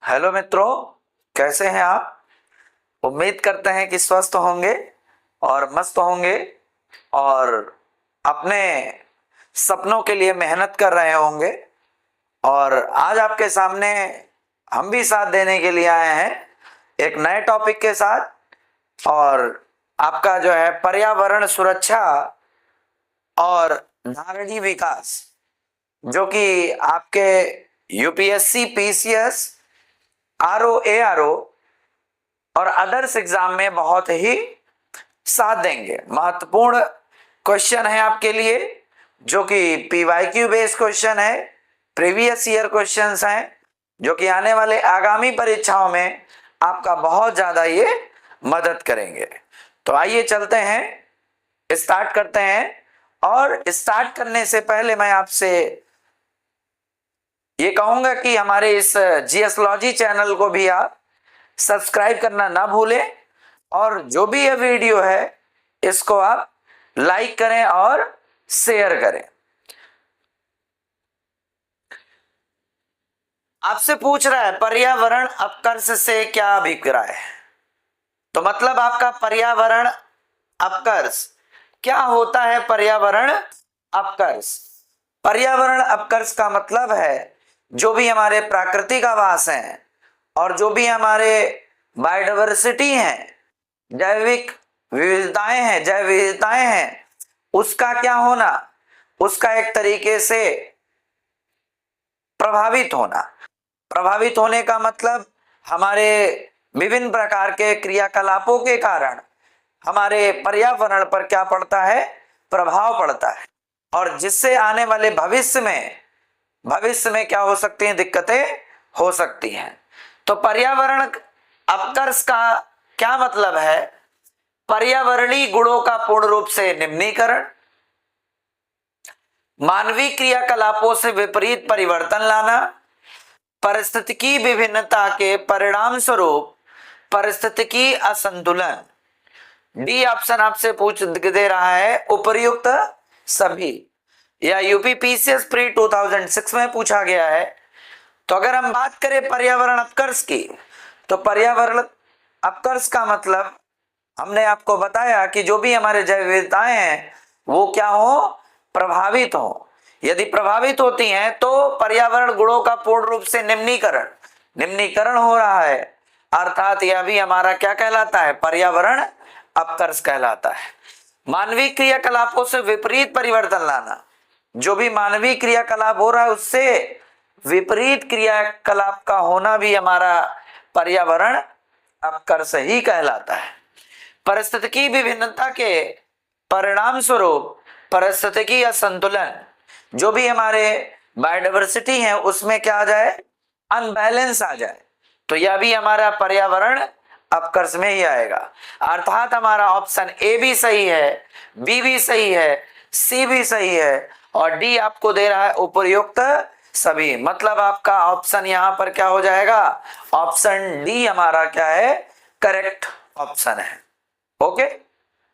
Hello मित्रों, कैसे हैं आप। उम्मीद करते हैं कि स्वस्थ होंगे और मस्त होंगे और अपने सपनों के लिए मेहनत कर रहे होंगे। और आज आपके सामने हम भी साथ देने के लिए आए हैं एक नए टॉपिक के साथ। और आपका जो है पर्यावरण सुरक्षा और नागरिक विकास, जो कि आपके यूपीएससी, पीसीएस, आरओ, एआरओ और अदर्स एग्जाम में बहुत ही साथ देंगे। महत्वपूर्ण क्वेश्चन है आपके लिए, जो कि पीवाईक्यू बेस्ड क्वेश्चन है, प्रीवियस ईयर क्वेश्चंस हैं, जो कि आने वाले आगामी परीक्षाओं में आपका बहुत ज्यादा ये मदद करेंगे। तो आइए चलते हैं, स्टार्ट करते हैं। और स्टार्ट करने से पहले मैं आपसे ये कहूंगा कि हमारे इस जीएसलॉजी चैनल को भी आप सब्सक्राइब करना ना भूलें, और जो भी ये वीडियो है इसको आप लाइक करें और शेयर करें। आपसे पूछ रहा है पर्यावरण अपकर्ष से क्या अभिप्राय है। तो मतलब आपका पर्यावरण अपकर्ष क्या होता है। पर्यावरण अपकर्ष, पर्यावरण अपकर्ष का मतलब है जो भी हमारे प्राकृतिक आवास हैं और जो भी हमारे बायोडाइवर्सिटी हैं, जैविक विविधताएं हैं, जैव विविधताएं हैं, उसका क्या होना, उसका एक तरीके से प्रभावित होना। प्रभावित होने का मतलब हमारे विभिन्न प्रकार के क्रियाकलापों के कारण हमारे पर्यावरण पर क्या पड़ता है, प्रभाव पड़ता है, और जिससे आने वाले भविष्य में क्या हो सकती हैं, दिक्कतें हो सकती हैं। तो पर्यावरण अपकर्ष का क्या मतलब है। पर्यावरणीय गुणों का पूर्ण रूप से निम्नीकरण, मानवीय क्रियाकलापों से विपरीत परिवर्तन लाना, परिस्थितिकी विभिन्नता के परिणाम स्वरूप परिस्थितिकी असंतुलन। डी ऑप्शन आपसे पूछ दे रहा है उपर्युक्त सभी, या यूपी पीसीएस प्री 2006 में पूछा गया है। तो अगर हम बात करें पर्यावरण अपकर्ष की, तो पर्यावरण अपकर्ष का मतलब हमने आपको बताया कि जो भी हमारे जैव विविधताएं हैं वो क्या हो, प्रभावित हो। यदि प्रभावित होती हैं तो पर्यावरण गुणों का पूर्ण रूप से निम्नीकरण हो रहा है, अर्थात यह भी हमारा क्या कहलाता है, पर्यावरण अपकर्ष कहलाता है। मानवीय क्रियाकलापों से विपरीत परिवर्तन लाना, जो भी मानवीय क्रियाकलाप हो रहा है उससे विपरीत क्रियाकलाप का होना भी हमारा पर्यावरण अपकर्ष ही कहलाता है। परिस्थितिकी विभिन्नता के परिणाम स्वरूप परिस्थितिकी असंतुलन, जो भी हमारे बायोडाइवर्सिटी है उसमें क्या आ जाए, अनबैलेंस आ जाए, तो यह भी हमारा पर्यावरण अपकर्ष में ही आएगा। अर्थात हमारा ऑप्शन ए भी सही है, बी भी सही है, सी भी सही है, और डी आपको दे रहा है उपर्युक्त सभी। मतलब आपका ऑप्शन यहां पर क्या हो जाएगा, ऑप्शन डी हमारा क्या है, करेक्ट ऑप्शन है। ओके,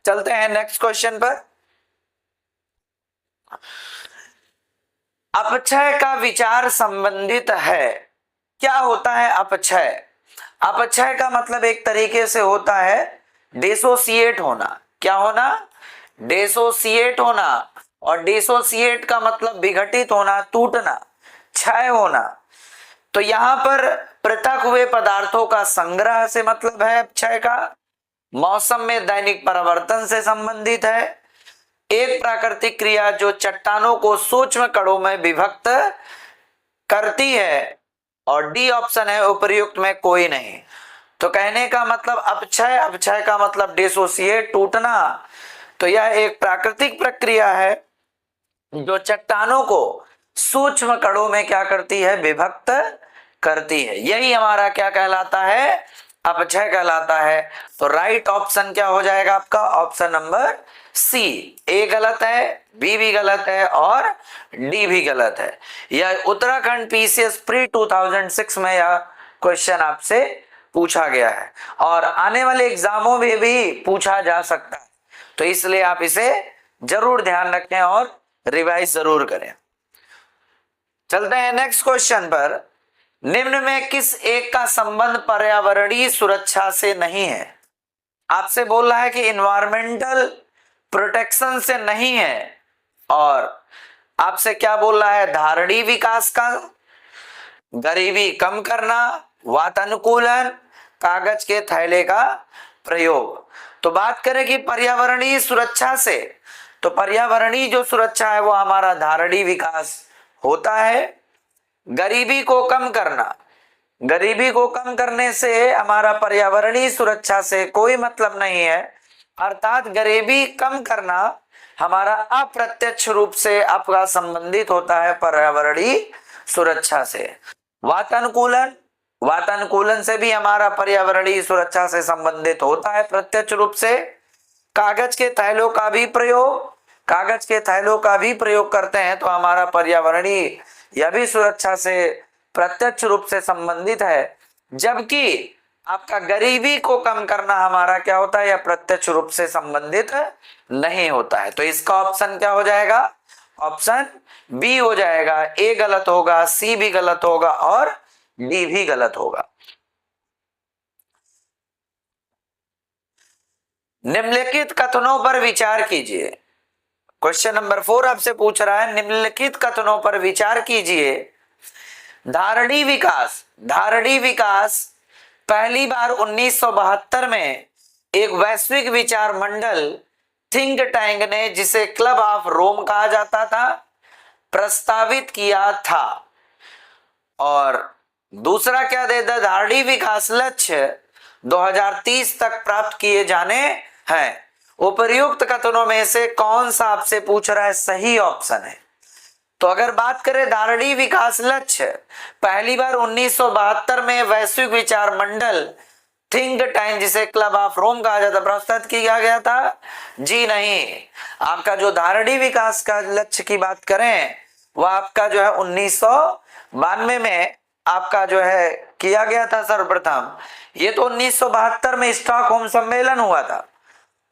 चलते हैं नेक्स्ट क्वेश्चन पर। अपक्षय का विचार संबंधित है। क्या होता है अपक्षय। अपक्षय का मतलब एक तरीके से होता है डिसोसिएट होना। क्या होना, डिसोसिएट होना। और डिसोसिएट का मतलब विघटित होना, टूटना, क्षय होना। तो यहां पर पृथक हुए पदार्थों का संग्रह से मतलब है अपक्षय का। मौसम में दैनिक परिवर्तन से संबंधित है। एक प्राकृतिक क्रिया जो चट्टानों को सूक्ष्म कणों में विभक्त करती है, और डी ऑप्शन है उपर्युक्त में कोई नहीं। तो कहने का मतलब अपक्षय, अपक्षय का मतलब डिसोसिएट, टूटना। तो यह एक प्राकृतिक प्रक्रिया है जो चट्टानों को सूक्ष्म कणों में क्या करती है, विभक्त करती है। यही हमारा क्या कहलाता है, अपक्षय कहलाता है। तो राइट ऑप्शन क्या हो जाएगा आपका, ऑप्शन नंबर सी। ए गलत है, बी भी गलत है और डी भी गलत है। यह उत्तराखंड पीसीएस प्री 2006 में यह क्वेश्चन आपसे पूछा गया है और आने वाले एग्जामों में भी पूछा जा सकता है। तो इसलिए आप इसे जरूर ध्यान रखें और रिवाइज जरूर करें। चलते हैं नेक्स्ट क्वेश्चन पर। निम्न में किस एक का संबंध पर्यावरणीय सुरक्षा से नहीं है? आपसे बोल रहा है कि इन्वायरमेंटल प्रोटेक्शन से नहीं है, और आपसे क्या बोल रहा है? धारणीय विकास का, गरीबी कम करना, वातानुकूलन, कागज के थैले का प्रयोग। तो बात करें कि पर्यावरणीय सुरक्षा से, तो पर्यावरणीय जो सुरक्षा है वो हमारा धारणीय विकास होता है। गरीबी को कम करना, गरीबी को कम करने से हमारा पर्यावरणीय सुरक्षा से कोई मतलब नहीं है, अर्थात गरीबी कम करना हमारा अप्रत्यक्ष रूप से आपका संबंधित होता है पर्यावरणीय सुरक्षा से। वातानुकूलन, वातानुकूलन से भी हमारा पर्यावरणीय सुरक्षा से संबंधित होता है प्रत्यक्ष रूप से। कागज के थैलों का भी प्रयोग, कागज के थैलों का भी प्रयोग करते हैं तो हमारा पर्यावरणीय यह भी सुरक्षा से प्रत्यक्ष रूप से संबंधित है। जबकि आपका गरीबी को कम करना हमारा क्या होता है? यह प्रत्यक्ष रूप से संबंधित नहीं होता है। तो इसका ऑप्शन क्या हो जाएगा? ऑप्शन बी हो जाएगा। ए गलत होगा, सी भी गलत होगा और डी भी गलत होगा। निम्नलिखित कथनों पर विचार कीजिए। क्वेश्चन नंबर 4 आपसे पूछ रहा है, निम्नलिखित कथनों पर विचार कीजिए। धारणीय विकास, धारणीय विकास पहली बार 1972 में एक वैश्विक विचार मंडल थिंक टैंक ने, जिसे क्लब ऑफ रोम कहा जाता था, प्रस्तावित किया था। और दूसरा क्या देता? धारणीय विकास लक्ष्य 2030 तक प्राप्त किए जाने हैं। उपर्युक्त कथनों में से कौन सा आपसे पूछ रहा है सही ऑप्शन है? तो अगर बात करें धारणीय विकास लक्ष्य पहली बार 1972 में वैश्विक विचार मंडल थिंक टैंक, जिसे क्लब ऑफ रोम कहा जाता, प्रस्तावित किया गया था? जी नहीं। आपका जो धारणीय विकास का लक्ष्य की बात करें वह आपका जो है 1992 में आपका जो है किया गया था सर्वप्रथम। ये तो 1972 में स्टॉकहोम सम्मेलन हुआ था।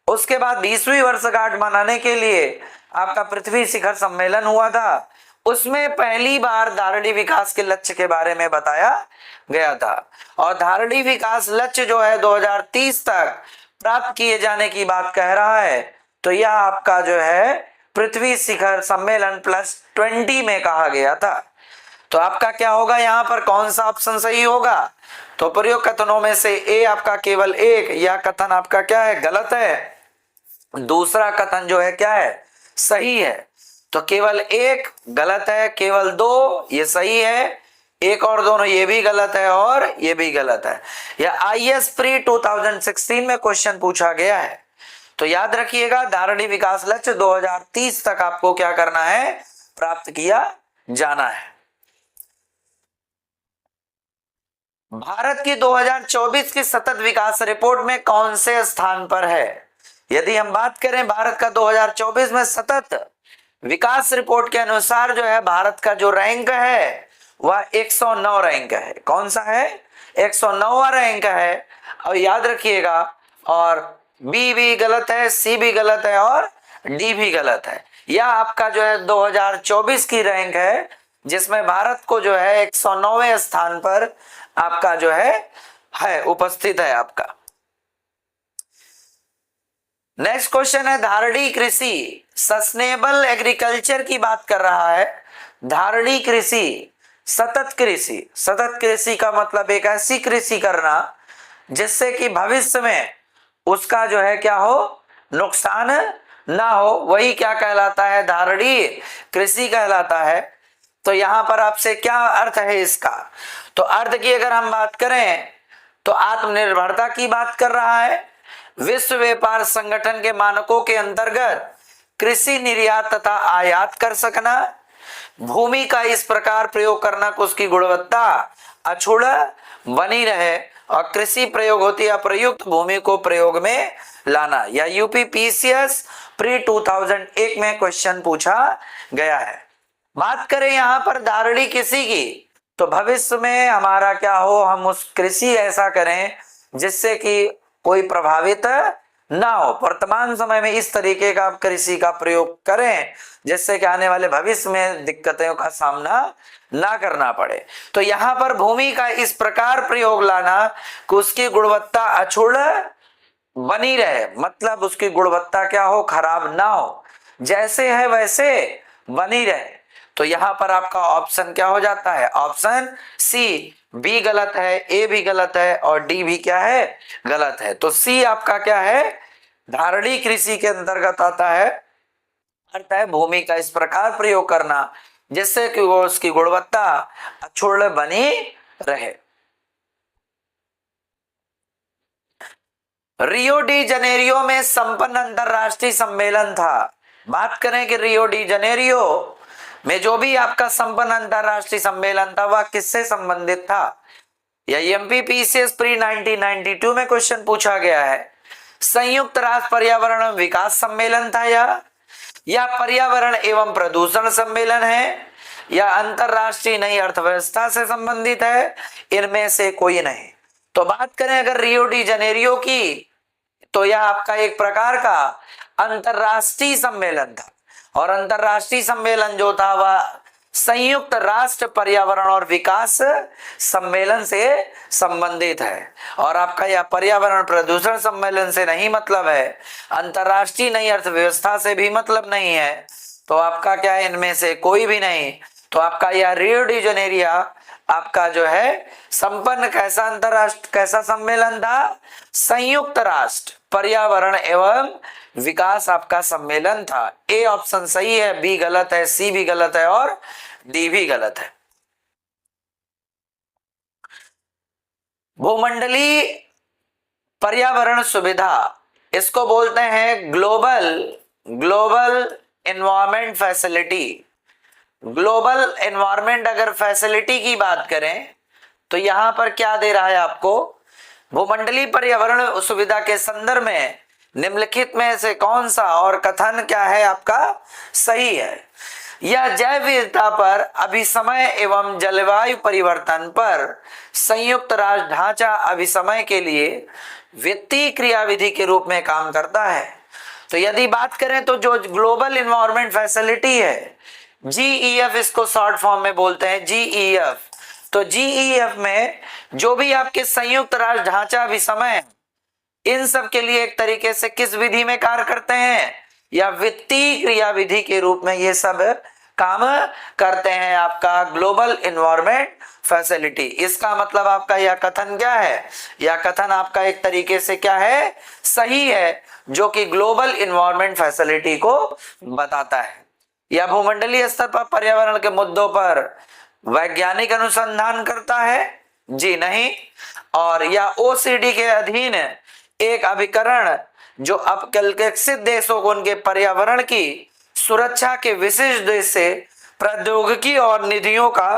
उसके बाद 20वीं वर्षगांठ मनाने के लिए आपका पृथ्वी शिखर सम्मेलन हुआ था। उसमें पहली बार धारणीय विकास के लक्ष्य के बारे में बताया गया था। और धारणीय विकास लक्ष्य जो है 2030 तक प्राप्त किए जाने की बात कह रहा है। तो यह आपका जो है पृथ्वी शिखर सम्मेलन +20 में कहा गया था। तो आपका क्या होगा? यहाँ पर कौन सा ऑप्शन सही होगा? तो प्रयोग कथनों में से ए आपका केवल एक, यह कथन आपका क्या है? गलत है। दूसरा कथन जो है क्या है? सही है। तो केवल एक गलत है, केवल दो ये सही है, एक और दोनों ये भी गलत है और ये भी गलत है। यह IAS प्री 2016 में क्वेश्चन पूछा गया है। तो याद रखिएगा, धारणीय विकास लक्ष्य 2030 तक आपको क्या करना है? प्राप्त किया जाना है। भारत की 2024 की सतत विकास रिपोर्ट में कौन से स्थान पर है? यदि हम बात करें भारत का 2024 में सतत विकास रिपोर्ट के अनुसार जो है भारत का जो रैंक है वह 109 रैंक है। कौन सा है? 109वां रैंक है। और याद रखिएगा, और बी भी गलत है, सी भी गलत है और डी भी गलत है। यह आपका जो है 2024 की रैंक है, जिसमें भारत को जो है 109वें स्थान पर आपका जो है उपस्थित है आपका। नेक्स्ट क्वेश्चन है, धारणीय कृषि सस्टेनेबल एग्रीकल्चर की बात कर रहा है। धारणीय कृषि, सतत कृषि, सतत कृषि का मतलब एक ऐसी कृषि करना जिससे कि भविष्य में उसका जो है क्या हो? नुकसान ना हो, वही क्या कहलाता है? धारणीय कृषि कहलाता है। तो यहां पर आपसे क्या अर्थ है इसका? तो अर्थ की अगर हम बात करें तो आत्मनिर्भरता की बात कर रहा है। विश्व व्यापार संगठन के मानकों के अंतर्गत कृषि निर्यात तथा आयात कर सकना, भूमि का इस प्रकार प्रयोग करना कि उसकी गुणवत्ता अछूत बनी रहे, और कृषि प्रयोग होती है प्रयुक्त भूमि को प्रयोग में लाना। यह यूपीपीसीएस प्री 2001 में क्वेश्चन पूछा गया है। बात करें यहाँ पर धारणीय कृषि की, तो भविष्य में हमारा क्या हो? हम उस कृषि ऐसा करें जिससे कि कोई प्रभावित ना हो। वर्तमान समय में इस तरीके का कृषि का प्रयोग करें जिससे कि आने वाले भविष्य में दिक्कतों का सामना ना करना पड़े। तो यहां पर भूमि का इस प्रकार प्रयोग लाना कि उसकी गुणवत्ता अक्षुण्ण बनी रहे, मतलब उसकी गुणवत्ता क्या हो, खराब ना हो, जैसे है वैसे बनी रहे। तो यहां पर आपका ऑप्शन क्या हो जाता है, ऑप्शन सी। बी गलत है, ए भी गलत है और डी भी क्या है, गलत है। तो सी आपका क्या है, धारणी कृषि के अंतर्गत आता है। अर्थ है भूमि का इस प्रकार प्रयोग करना जिससे कि वो उसकी गुणवत्ता अक्षुण्ण बनी रहे। रियो डी जनेरियो में संपन्न अंतरराष्ट्रीय सम्मेलन था। बात करें कि रियो डी जनेरियो में जो भी आपका संपन्न अंतरराष्ट्रीय सम्मेलन था वह किससे संबंधित था। या एमपीपीसीएस प्री 1992 में क्वेश्चन पूछा गया है। संयुक्त राष्ट्र पर्यावरण एवं विकास सम्मेलन था या पर्यावरण एवं प्रदूषण सम्मेलन है, या अंतरराष्ट्रीय नई अर्थव्यवस्था से संबंधित है, इनमें से कोई नहीं। तो बात करें अगर रियो डी जनेरियो की, तो यह आपका एक प्रकार का अंतरराष्ट्रीय सम्मेलन था और अंतरराष्ट्रीय सम्मेलन जो था वह संयुक्त राष्ट्र पर्यावरण और विकास सम्मेलन से संबंधित है। और आपका यह पर्यावरण प्रदूषण सम्मेलन से नहीं मतलब है, अंतरराष्ट्रीय नई अर्थव्यवस्था से भी मतलब नहीं है। तो आपका क्या है, इनमें से कोई भी नहीं। तो आपका यह रियो डी जनेरियो आपका जो है संपन्न कैसा अंतरराष्ट्र कैसा सम्मेलन था, संयुक्त राष्ट्र पर्यावरण एवं विकास आपका सम्मेलन था। ए ऑप्शन सही है, बी गलत है, सी भी गलत है और डी भी गलत है। भूमंडलीय पर्यावरण सुविधा, इसको बोलते हैं global environment facility. Global environment अगर फैसिलिटी की बात करें तो यहां पर क्या दे रहा है आपको, भूमंडलीय पर्यावरण सुविधा के संदर्भ में निम्नलिखित में से कौन सा और कथन क्या है आपका सही है। यह जैव विविधता पर अभिसमय एवं जलवायु परिवर्तन पर संयुक्त राष्ट्र ढांचा अभिसमय के लिए वित्तीय क्रियाविधि के रूप में काम करता है। तो यदि बात करें तो जो ग्लोबल एनवायरमेंट फैसिलिटी है, जीईएफ इसको शॉर्ट फॉर्म में बोलते हैं, जीईएफ। तो जीईएफ में जो भी आपके संयुक्त राष्ट्र ढांचा अभिसमय, इन सब के लिए एक तरीके से किस विधि में कार्य करते हैं, या वित्तीय क्रियाविधि के रूप में ये सब काम करते हैं आपका ग्लोबल एनवायरमेंट फैसिलिटी। इसका मतलब आपका यह कथन क्या है, यह कथन आपका एक तरीके से क्या है, सही है, जो कि ग्लोबल एनवायरमेंट फैसिलिटी को बताता है। यह भूमंडलीय स्तर पर पर्यावरण के मुद्दों पर वैज्ञानिक अनुसंधान करता है, जी नहीं। और यह ओसीडी के अधीन एक अभिकरण जो अब विकसित देशों को उनके पर्यावरण की सुरक्षा के विशिष्ट देश से प्रौद्योगिकी और निधियों का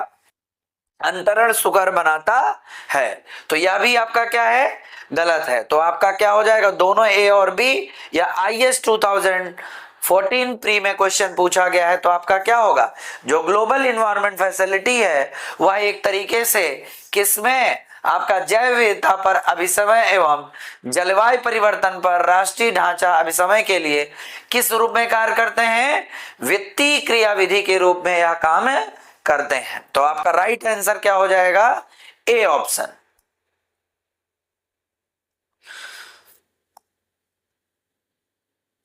अंतरण सुकर बनाता है। तो यह भी आपका क्या है, गलत है। तो आपका क्या हो जाएगा, दोनों ए और बी। या आईएएस 2014 प्री में क्वेश्चन पूछा गया है, तो आपका क्या होगा, जो ग्लोबल एनवायरमेंट फैसिलिटी है वह एक तरीके से किसमें, आपका जैव विविधता पर अभिसमय एवं जलवायु परिवर्तन पर राष्ट्रीय ढांचा अभिसमय के लिए किस रूप में कार्य करते हैं, वित्तीय क्रियाविधि के रूप में यह काम करते हैं। तो आपका राइट आंसर क्या हो जाएगा, ए ऑप्शन।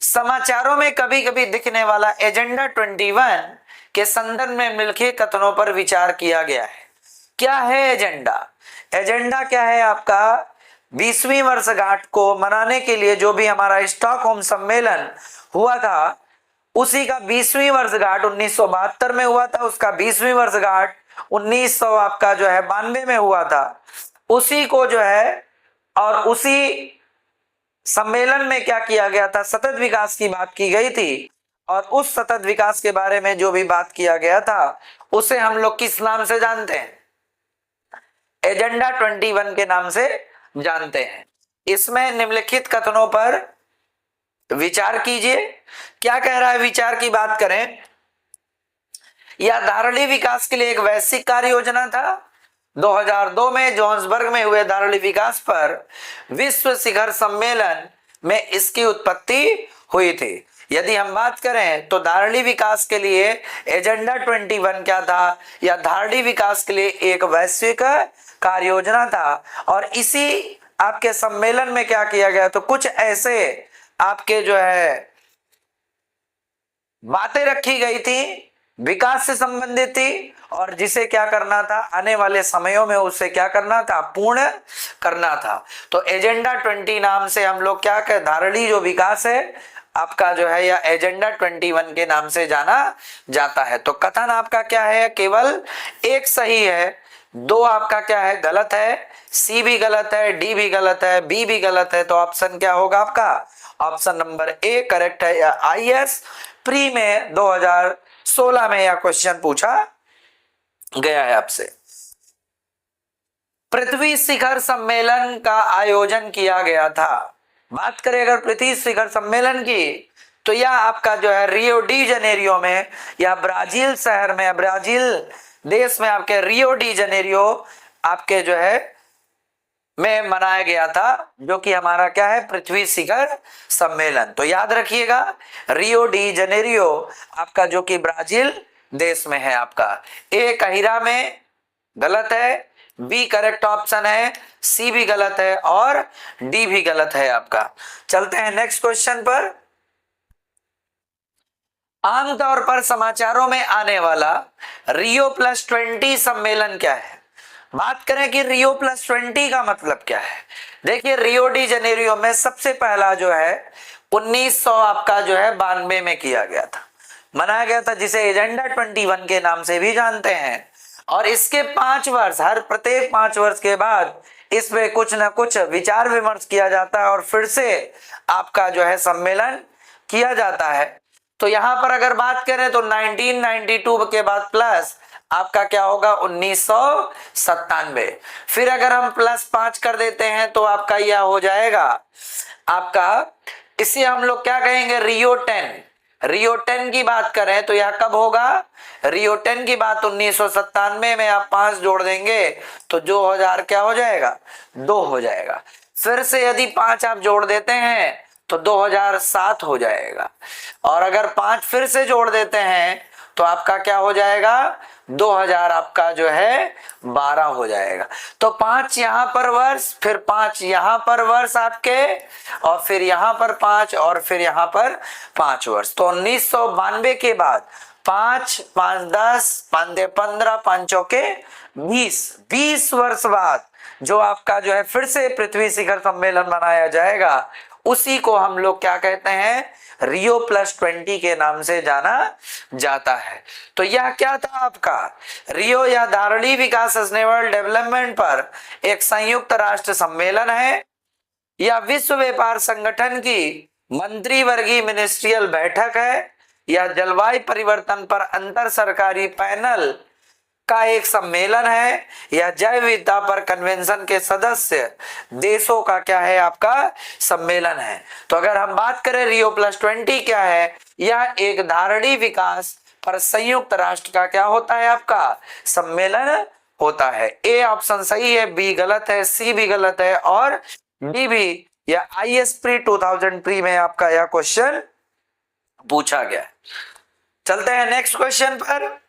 समाचारों में कभी कभी दिखने वाला एजेंडा 21 के संदर्भ में निम्नलिखित कथनों पर विचार किया गया है। क्या है एजेंडा, एजेंडा क्या है आपका, 20वीं वर्षगांठ को मनाने के लिए जो भी हमारा स्टॉकहोम सम्मेलन हुआ था, उसी का 20वीं वर्षगांठ 1972 में हुआ था, उसका 20वीं वर्षगांठ 1900 आपका जो है 92 में हुआ था। उसी को जो है, और उसी सम्मेलन में क्या किया गया था, सतत विकास की बात की गई थी। और उस सतत विकास के बारे में जो भी बात किया गया था उसे हम लोग किस नाम से जानते हैं, एजेंडा 21 के नाम से जानते हैं। इसमें निम्नलिखित कथनों पर विचार कीजिए। क्या कह रहा है, विचार की बात करें, यह धारणीय विकास के लिए एक वैश्विक कार्य योजना था। 2002 में जोहान्सबर्ग में हुए धारणीय विकास पर विश्व शिखर सम्मेलन में इसकी उत्पत्ति हुई थी। यदि हम बात करें तो धारणी विकास के लिए एजेंडा 21 क्या था, या धारणी विकास के लिए एक वैश्विक कार्य योजना था। और इसी आपके सम्मेलन में क्या किया गया, तो कुछ ऐसे आपके जो है बातें रखी गई थी, विकास से संबंधित थी, और जिसे क्या करना था, आने वाले समयों में उससे क्या करना था, पूर्ण करना था। तो एजेंडा 20 नाम से हम लोग क्या कह, धारणी जो विकास है आपका जो है, या एजेंडा 21 के नाम से जाना जाता है। तो कथन आपका क्या है, केवल एक सही है, दो आपका क्या है, गलत है, सी भी गलत है, डी भी गलत है, बी भी गलत है। तो ऑप्शन क्या होगा आपका, ऑप्शन नंबर ए करेक्ट है। या आईएएस प्री में 2016 में यह क्वेश्चन पूछा गया है आपसे। पृथ्वी शिखर सम्मेलन का आयोजन किया गया था। बात करें अगर पृथ्वी शिखर सम्मेलन की, तो यह आपका जो है रियो डी जनेरियो में, या ब्राजील शहर में, ब्राजील देश में आपके रियो डी जनेरियो आपके जो है में मनाया गया था, जो कि हमारा क्या है, पृथ्वी शिखर सम्मेलन। तो याद रखिएगा, रियो डी जनेरियो आपका जो कि ब्राजील देश में है। आपका ए काहिरा में गलत है, बी करेक्ट ऑप्शन है, सी भी गलत है, और डी भी गलत है आपका। चलते हैं नेक्स्ट क्वेश्चन पर। आमतौर पर समाचारों में आने वाला रियो +20 सम्मेलन क्या है। बात करें कि रियो +20 का मतलब क्या है। देखिए, रियो डी जनेरियो में सबसे पहला जो है 1900 आपका जो है 92 में किया गया था, मनाया गया था, जिसे एजेंडा 21 के नाम से भी जानते हैं। और इसके 5 वर्ष, हर प्रत्येक 5 वर्ष के बाद इसमें कुछ न कुछ विचार विमर्श किया जाता है, और फिर से आपका जो है सम्मेलन किया जाता है। तो यहां पर अगर बात करें तो 1992 के बाद प्लस आपका क्या होगा, 1997। फिर अगर हम +5 कर देते हैं तो आपका यह हो जाएगा आपका, इसे हम लोग क्या कहेंगे, रियो 10। रियो 10 की बात करें तो यह कब होगा, रियो 10 की बात 1997 में आप 5 जोड़ देंगे तो जो 2000 क्या हो जाएगा, 2 हो जाएगा। फिर से यदि 5 आप जोड़ देते हैं तो 2007 हो जाएगा, और अगर 5 फिर से जोड़ देते हैं तो आपका क्या हो जाएगा, 2000 आपका जो है 12 हो जाएगा। तो 5 यहां पर वर्ष, फिर 5 यहां पर वर्ष आपके, और फिर यहां पर 5, और फिर यहां पर 5 वर्ष। तो 1992 के बाद 5 5 10 5 15 5 के 20 वर्ष बाद जो आपका जो है फिर से पृथ्वी शिखर सम्मेलन मनाया जाएगा, उसी को हम लोग क्या कहते हैं, रियो +20 के नाम से जाना जाता है। तो यह क्या था आपका, रियो या धारणी विकास सस्टेनेबल डेवलपमेंट पर एक संयुक्त राष्ट्र सम्मेलन है, या विश्व व्यापार संगठन की मंत्रिवर्गीय मिनिस्ट्रियल बैठक है, या जलवायु परिवर्तन पर अंतर सरकारी पैनल का एक सम्मेलन है, या जैव विविधता पर कन्वेंशन के सदस्य देशों का क्या है, आपका सम्मेलन है। तो अगर हम बात करें रियो +20 क्या है, यह एक धारणी विकास पर संयुक्त राष्ट्र का क्या होता है, आपका सम्मेलन होता है। ए ऑप्शन सही है, बी गलत है, सी भी गलत है, और डी भी, या आईएएस प्री 2003 में आपका यह क्वेश्चन पूछा गया। चलते हैं नेक्स्ट क्वेश्चन पर।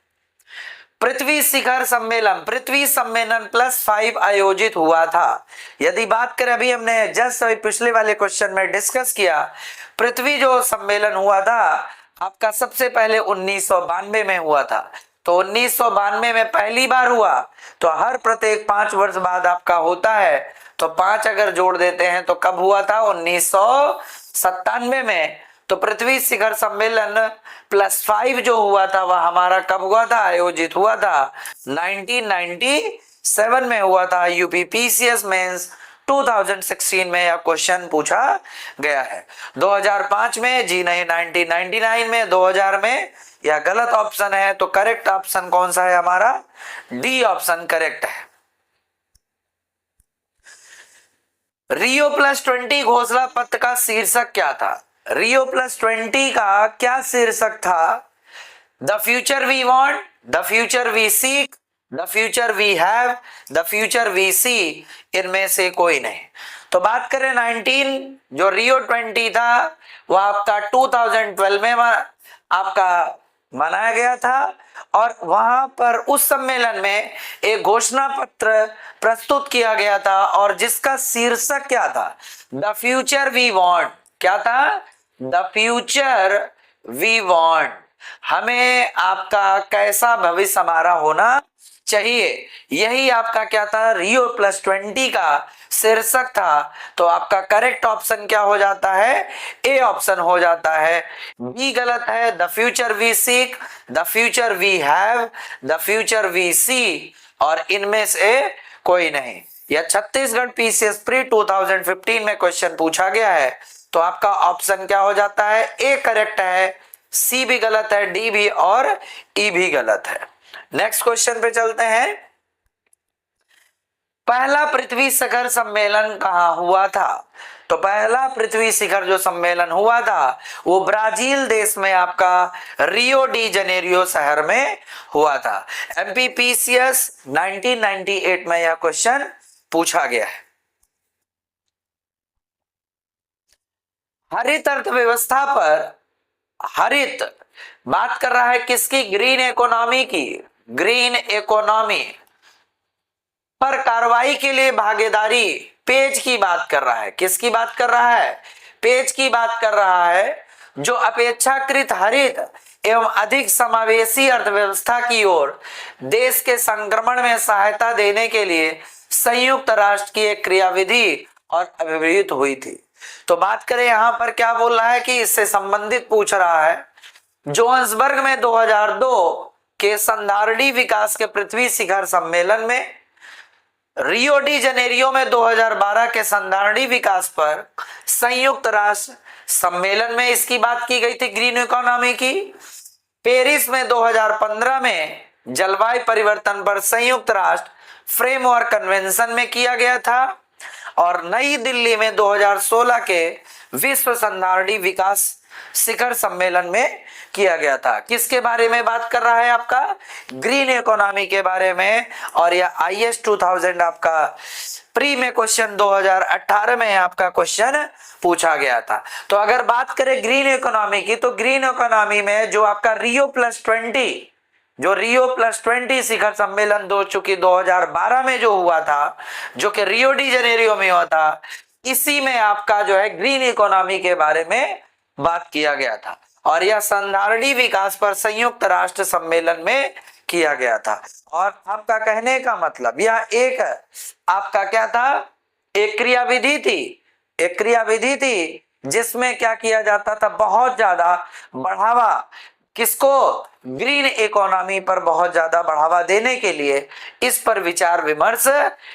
पृथ्वी शिखर सम्मेलन, पृथ्वी सम्मेलन +5 आयोजित हुआ था। यदि बात करें, अभी हमने जस्ट पिछले वाले क्वेश्चन में डिस्कस किया, पृथ्वी जो सम्मेलन हुआ था आपका सबसे पहले 1992 में हुआ था। तो 1992 में पहली बार हुआ, तो हर प्रत्येक 5 वर्ष बाद आपका होता है। तो 5 अगर जोड़ देते हैं तो कब हुआ था, 1997 में। तो पृथ्वी शिखर सम्मेलन +5 जो हुआ था वह हमारा कब हुआ था, आयोजित हुआ था 1997 में हुआ था। यूपीपीसीएस मेंस 2016 में यह क्वेश्चन पूछा गया है। 2005 में, जी नहीं, 1999 में, 2000 में। यह गलत ऑप्शन है, तो करेक्ट ऑप्शन कौन सा है हमारा, डी ऑप्शन करेक्ट है। रियो +20 घोषणा पत्र का शीर्षक क्या था। रियो +20 का क्या शीर्षक था, the future we want, the future we seek, the future we have, the future we see, इनमें से कोई नहीं। तो बात करें 19, जो रियो 20 था वो आपका 2012 में आपका मनाया गया था, और वहां पर उस सम्मेलन में एक घोषणा पत्र प्रस्तुत किया गया था, और जिसका शीर्षक क्या था? The future we want. क्या था? The future we want. हमें आपका कैसा भविष्य हमारा होना चाहिए, यही आपका क्या था? रियो प्लस 20 का शीर्षक था। तो आपका करेक्ट ऑप्शन क्या हो जाता है? ए ऑप्शन हो जाता है। बी गलत है। The future we seek, the future we have, the future we see, और इनमें से कोई नहीं। यह छत्तीसगढ़ पीसीएस प्री 2015 में क्वेश्चन पूछा गया है। तो आपका ऑप्शन क्या हो जाता है? ए करेक्ट है, सी भी गलत है, डी भी और ई भी गलत है। नेक्स्ट क्वेश्चन पे चलते हैं। पहला पृथ्वी शिखर सम्मेलन कहां हुआ था? तो पहला पृथ्वी शिखर जो सम्मेलन हुआ था वो ब्राजील देश में आपका रियो डी जनेरियो शहर में हुआ था। एमपीपीसीएस 1998 में यह क्वेश्चन पूछा गया है। हरित अर्थव्यवस्था पर, हरित बात कर रहा है किसकी? ग्रीन इकोनॉमी की। ग्रीन इकोनॉमी पर कार्रवाई के लिए भागीदारी, पेज की बात कर रहा है। किसकी बात कर रहा है? पेज की बात कर रहा है, जो अपेक्षाकृत हरित एवं अधिक समावेशी अर्थव्यवस्था की ओर देश के संक्रमण में सहायता देने के लिए संयुक्त राष्ट्र की एक क्रियाविधि और अभिवृद्ध हुई थी। तो बात करें यहां पर क्या बोल रहा है कि इससे संबंधित पूछ रहा है। जोहान्सबर्ग में 2002 के संधारणी विकास के पृथ्वी शिखर सम्मेलन में, रियो डी जनेरियो में 2012 के संधारणी विकास पर संयुक्त राष्ट्र सम्मेलन में इसकी बात की गई थी, ग्रीन इकोनॉमी की। पेरिस में 2015 में जलवायु परिवर्तन पर संयुक्त राष्ट्र फ्रेमवर्क कन्वेंशन में किया गया था, और नई दिल्ली में 2016 के विश्व संधारणी विकास शिखर सम्मेलन में किया गया था। किसके बारे में बात कर रहा है? आपका ग्रीन इकोनॉमी के बारे में। और यह IS 2000 आपका प्री में क्वेश्चन 2018 में आपका क्वेश्चन पूछा गया था। तो अगर बात करें ग्रीन इकोनॉमी की, तो ग्रीन इकोनॉमी में जो आपका रियो प्लस 20 शिखर सम्मेलन दो चुकी 2012 में जो हुआ था, जो कि रियो डी जनेरियो में हुआ था, इसी में आपका जो है ग्रीन इकोनॉमी के बारे में बात किया गया था, और यह संधारणी विकास पर संयुक्त राष्ट्र सम्मेलन में किया गया था। और आपका कहने का मतलब यह एक आपका क्या था? एक क्रियाविधि थी जिसमें क्या किया जाता था? बहुत ज्यादा बढ़ावा किसको? ग्रीन इकोनॉमी पर बहुत ज्यादा बढ़ावा देने के लिए इस पर विचार विमर्श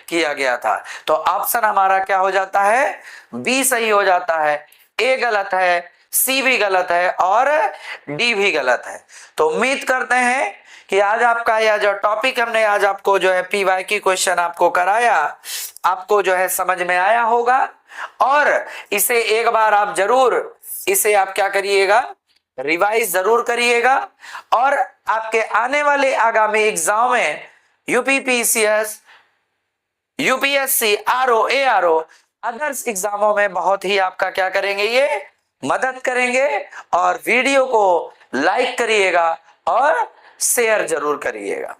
किया गया था। तो ऑप्शन हमारा क्या हो जाता है? बी सही हो जाता है। ए गलत है, सी भी गलत है, और डी भी गलत है। तो उम्मीद करते हैं कि आज आपका यह जो टॉपिक हमने आज आपको जो है PYQ क्वेश्चन आपको कराया, आपको जो है समझ में आया होगा, और इसे एक बार आप जरूर इसे आप क्या करिएगा? रिवाइज जरूर करिएगा, और आपके आने वाले आगामी एग्जाम में UPPCS, UPSC, RO, ARO others एग्जामों में बहुत ही आपका क्या करेंगे? ये मदद करेंगे। और वीडियो को लाइक करिएगा और शेयर जरूर करिएगा।